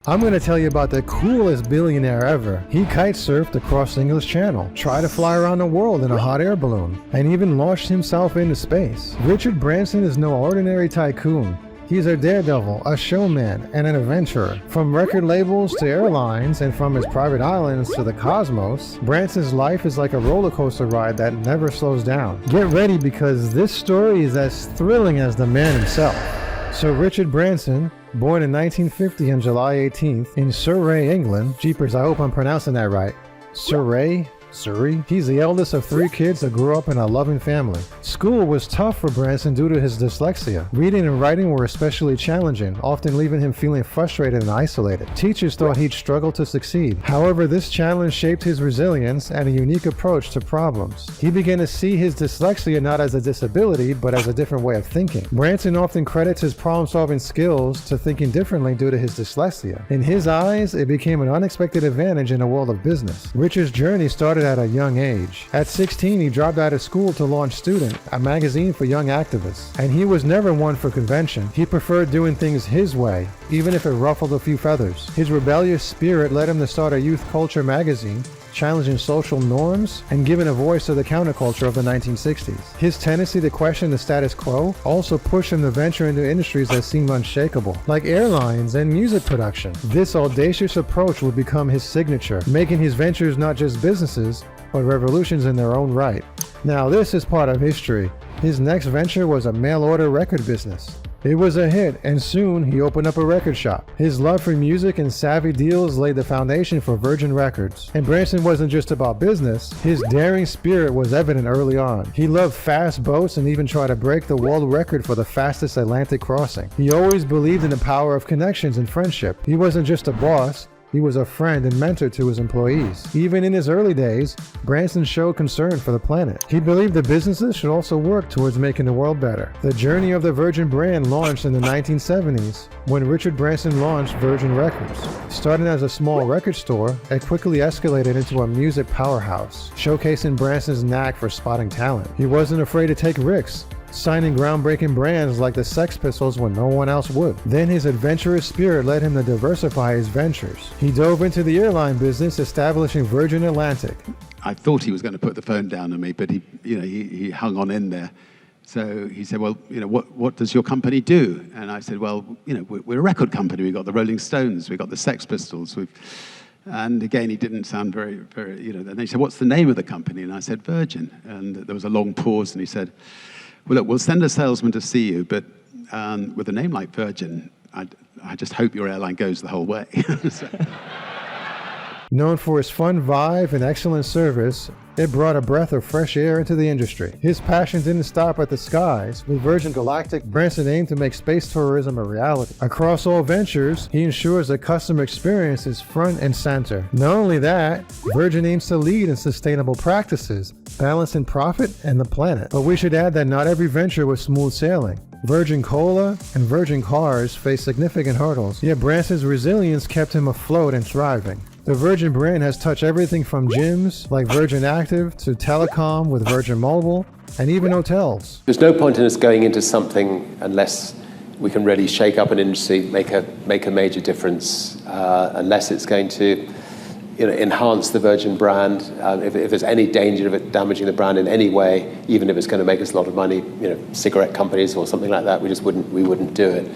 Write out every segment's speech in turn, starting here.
I'm going to tell you about the coolest billionaire ever. He kite surfed across the English Channel, tried to fly around the world in a hot air balloon, and even launched himself into space. Richard Branson is no ordinary tycoon. He's a daredevil, a showman, and an adventurer. From record labels to airlines, and from his private islands to the cosmos, Branson's life is like a roller coaster ride that never slows down. Get ready, because this story is as thrilling as the man himself. So Richard Branson, born in 1950 on July 18th in Surrey, England. Jeepers, I hope I'm pronouncing that right. Surrey? He's the eldest of 3 kids that grew up in a loving family. School was tough for Branson due to his dyslexia. Reading and writing were especially challenging, often leaving him feeling frustrated and isolated. Teachers thought he'd struggle to succeed. However, this challenge shaped his resilience and a unique approach to problems. He began to see his dyslexia not as a disability, but as a different way of thinking. Branson often credits his problem-solving skills to thinking differently due to his dyslexia. In his eyes, it became an unexpected advantage in the world of business. Richard's journey started at a young age. At 16, he dropped out of school to launch Student, a magazine for young activists. And he was never one for convention. He preferred doing things his way, even if it ruffled a few feathers. His rebellious spirit led him to start a youth culture magazine, challenging social norms and giving a voice to the counterculture of the 1960s. His tendency to question the status quo also pushed him to venture into industries that seemed unshakable, like airlines and music production. This audacious approach would become his signature, making his ventures not just businesses, but revolutions in their own right. Now, this is part of history. His next venture was a mail-order record business. It was a hit, and soon he opened up a record shop. His love for music and savvy deals laid the foundation for Virgin Records. And Branson wasn't just about business, his daring spirit was evident early on. He loved fast boats and even tried to break the world record for the fastest Atlantic crossing. He always believed in the power of connections and friendship. He wasn't just a boss, he was a friend and mentor to his employees. Even in his early days, Branson showed concern for the planet. He believed that businesses should also work towards making the world better. The journey of the Virgin brand launched in the 1970s when Richard Branson launched Virgin Records. Starting as a small record store, it quickly escalated into a music powerhouse, showcasing Branson's knack for spotting talent. He wasn't afraid to take risks, signing groundbreaking brands like the Sex Pistols when no one else would. Then his adventurous spirit led him to diversify his ventures. He dove into the airline business, establishing Virgin Atlantic. I thought he was going to put the phone down on me, but he hung on in there. So he said, well, what does your company do? And I said, well, we're a record company. We've got the Rolling Stones, we've got the Sex Pistols, and again, he didn't sound very, and he said, what's the name of the company? And I said, Virgin. And there was a long pause, and he said, well, look, we'll send a salesman to see you, but with a name like Virgin, I just hope your airline goes the whole way. So. Known for his fun vibe and excellent service, it brought a breath of fresh air into the industry. His passion didn't stop at the skies. With Virgin Galactic, Branson aimed to make space tourism a reality. Across all ventures, he ensures the customer experience is front and center. Not only that, Virgin aims to lead in sustainable practices, balancing profit and the planet. But we should add that not every venture was smooth sailing. Virgin Cola and Virgin Cars faced significant hurdles, yet Branson's resilience kept him afloat and thriving. The Virgin brand has touched everything from gyms like Virgin Active to telecom with Virgin Mobile and even hotels. There's no point in us going into something unless we can really shake up an industry, make a major difference, unless it's going to enhance the Virgin brand. If there's any danger of it damaging the brand in any way, even if it's going to make us a lot of money, cigarette companies or something like that, we wouldn't do it.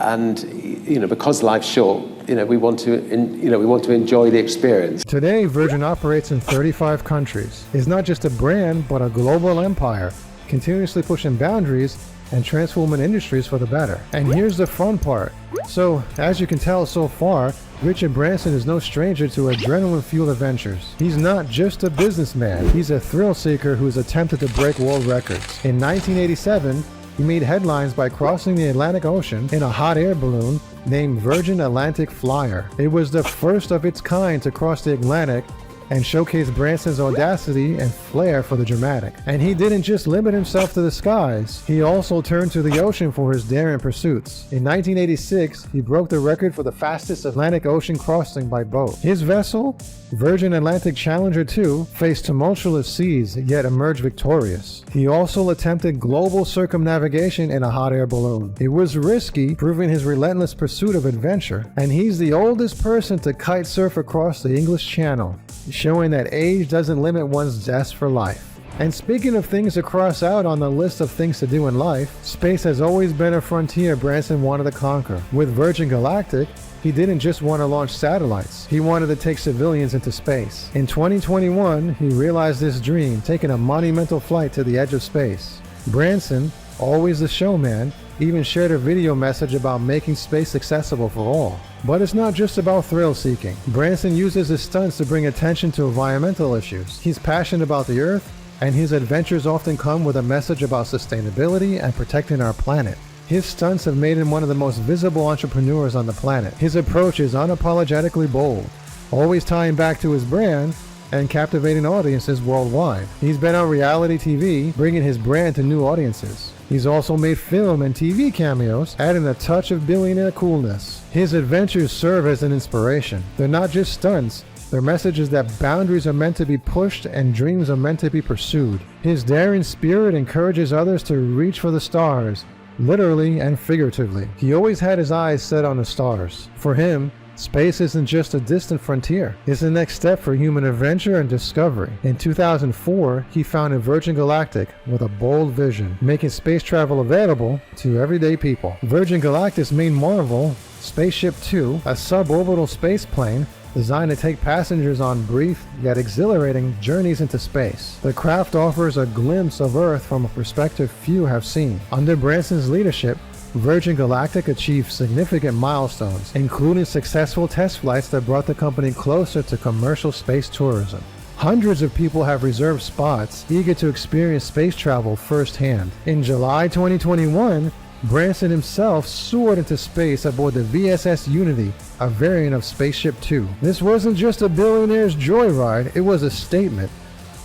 And because life's short, we want to enjoy the experience. Today, Virgin operates in 35 countries. It's not just a brand, but a global empire, continuously pushing boundaries and transforming industries for the better. And here's the fun part. So, as you can tell so far, Richard Branson is no stranger to adrenaline-fueled adventures. He's not just a businessman, he's a thrill-seeker who's attempted to break world records. In 1987, he made headlines by crossing the Atlantic Ocean in a hot air balloon named Virgin Atlantic Flyer. It was the first of its kind to cross the Atlantic and showcased Branson's audacity and flair for the dramatic. And he didn't just limit himself to the skies, he also turned to the ocean for his daring pursuits. In 1986, he broke the record for the fastest Atlantic Ocean crossing by boat. His vessel, Virgin Atlantic Challenger 2, faced tumultuous seas yet emerged victorious. He also attempted global circumnavigation in a hot air balloon. It was risky, proving his relentless pursuit of adventure, and he's the oldest person to kite surf across the English Channel, showing that age doesn't limit one's zest for life. And speaking of things to cross out on the list of things to do in life, space has always been a frontier Branson wanted to conquer. With Virgin Galactic, he didn't just want to launch satellites, he wanted to take civilians into space. In 2021, he realized this dream, taking a monumental flight to the edge of space. Branson, always the showman, even shared a video message about making space accessible for all. But it's not just about thrill-seeking. Branson uses his stunts to bring attention to environmental issues. He's passionate about the Earth, and his adventures often come with a message about sustainability and protecting our planet. His stunts have made him one of the most visible entrepreneurs on the planet. His approach is unapologetically bold, always tying back to his brand and captivating audiences worldwide. He's been on reality TV, bringing his brand to new audiences. He's also made film and TV cameos, adding a touch of billionaire coolness. His adventures serve as an inspiration. They're not just stunts, they're messages that boundaries are meant to be pushed and dreams are meant to be pursued. His daring spirit encourages others to reach for the stars, literally and figuratively. He always had his eyes set on the stars. For him, space isn't just a distant frontier, it's the next step for human adventure and discovery. In 2004, he founded Virgin Galactic with a bold vision, making space travel available to everyday people. Virgin Galactic's main marvel, Spaceship Two, a suborbital space plane designed to take passengers on brief yet exhilarating journeys into space. The craft offers a glimpse of Earth from a perspective few have seen. Under Branson's leadership, Virgin Galactic achieved significant milestones, including successful test flights that brought the company closer to commercial space tourism. Hundreds of people have reserved spots, eager to experience space travel firsthand. In July 2021, Branson himself soared into space aboard the VSS Unity, a variant of Spaceship Two. This wasn't just a billionaire's joyride, it was a statement.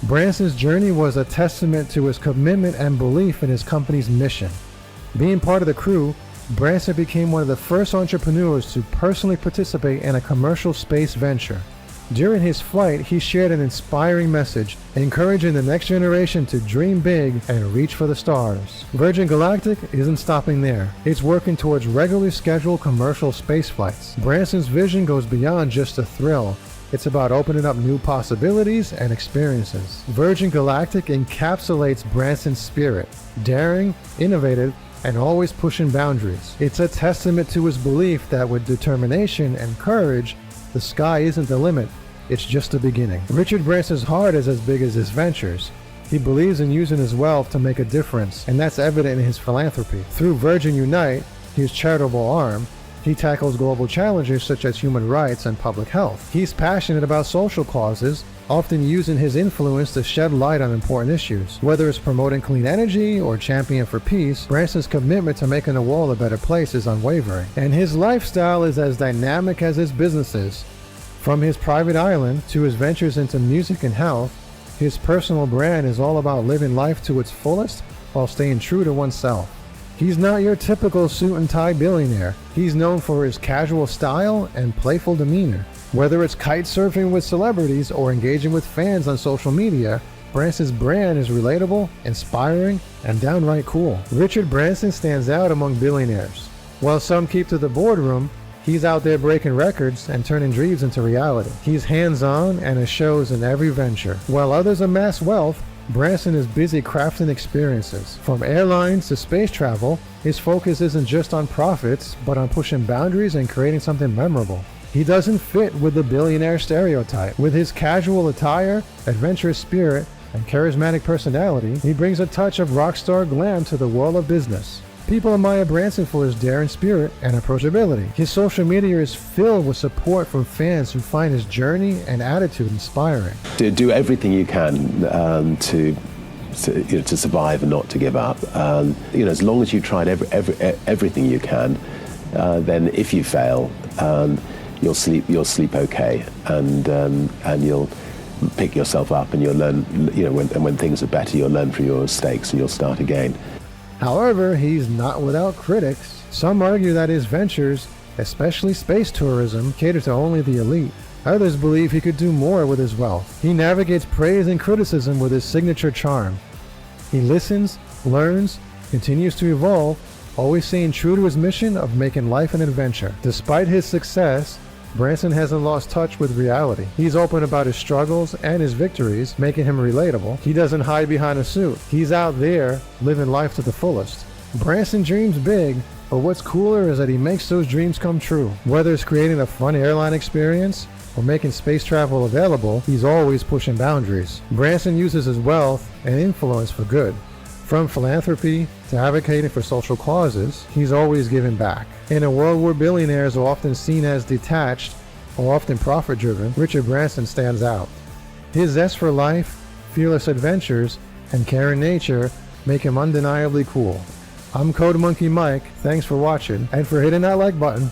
Branson's journey was a testament to his commitment and belief in his company's mission. Being part of the crew, Branson became one of the first entrepreneurs to personally participate in a commercial space venture. During his flight, he shared an inspiring message, encouraging the next generation to dream big and reach for the stars. Virgin Galactic isn't stopping there. It's working towards regularly scheduled commercial space flights. Branson's vision goes beyond just a thrill. It's about opening up new possibilities and experiences. Virgin Galactic encapsulates Branson's spirit, daring, innovative, and always pushing boundaries. It's a testament to his belief that with determination and courage, the sky isn't the limit, it's just the beginning. Richard Branson's heart is as big as his ventures. He believes in using his wealth to make a difference, and that's evident in his philanthropy. Through Virgin Unite, his charitable arm, he tackles global challenges such as human rights and public health. He's passionate about social causes, often using his influence to shed light on important issues. Whether it's promoting clean energy or championing for peace, Branson's commitment to making the world a better place is unwavering. And his lifestyle is as dynamic as his businesses. From his private island to his ventures into music and health, his personal brand is all about living life to its fullest while staying true to oneself. He's not your typical suit and tie billionaire. He's known for his casual style and playful demeanor. Whether it's kite surfing with celebrities or engaging with fans on social media, Branson's brand is relatable, inspiring, and downright cool. Richard Branson stands out among billionaires. While some keep to the boardroom, he's out there breaking records and turning dreams into reality. He's hands-on and it shows in every venture. While others amass wealth, Branson is busy crafting experiences. From airlines to space travel, his focus isn't just on profits, but on pushing boundaries and creating something memorable. He doesn't fit with the billionaire stereotype. With his casual attire, adventurous spirit, and charismatic personality, he brings a touch of rock star glam to the world of business. People admire Branson for his daring spirit and approachability. His social media is filled with support from fans who find his journey and attitude inspiring. Do everything you can to survive and not to give up. As long as you tried everything you can, then if you fail, you'll sleep okay, and pick yourself up, and you'll learn, when things are better, you'll learn from your mistakes and you'll start again. However, he's not without critics. Some argue that his ventures, especially space tourism, cater to only the elite. Others believe he could do more with his wealth. He navigates praise and criticism with his signature charm. He listens, learns, continues to evolve, always staying true to his mission of making life an adventure. Despite his success, Branson hasn't lost touch with reality. He's open about his struggles and his victories, making him relatable. He doesn't hide behind a suit. He's out there, living life to the fullest. Branson dreams big, but what's cooler is that he makes those dreams come true. Whether it's creating a fun airline experience or making space travel available, he's always pushing boundaries. Branson uses his wealth and influence for good. From philanthropy to advocating for social causes, he's always giving back. In a world where billionaires are often seen as detached or often profit-driven, Richard Branson stands out. His zest for life, fearless adventures, and caring nature make him undeniably cool. I'm Code Monkey Mike. Thanks for watching and for hitting that like button.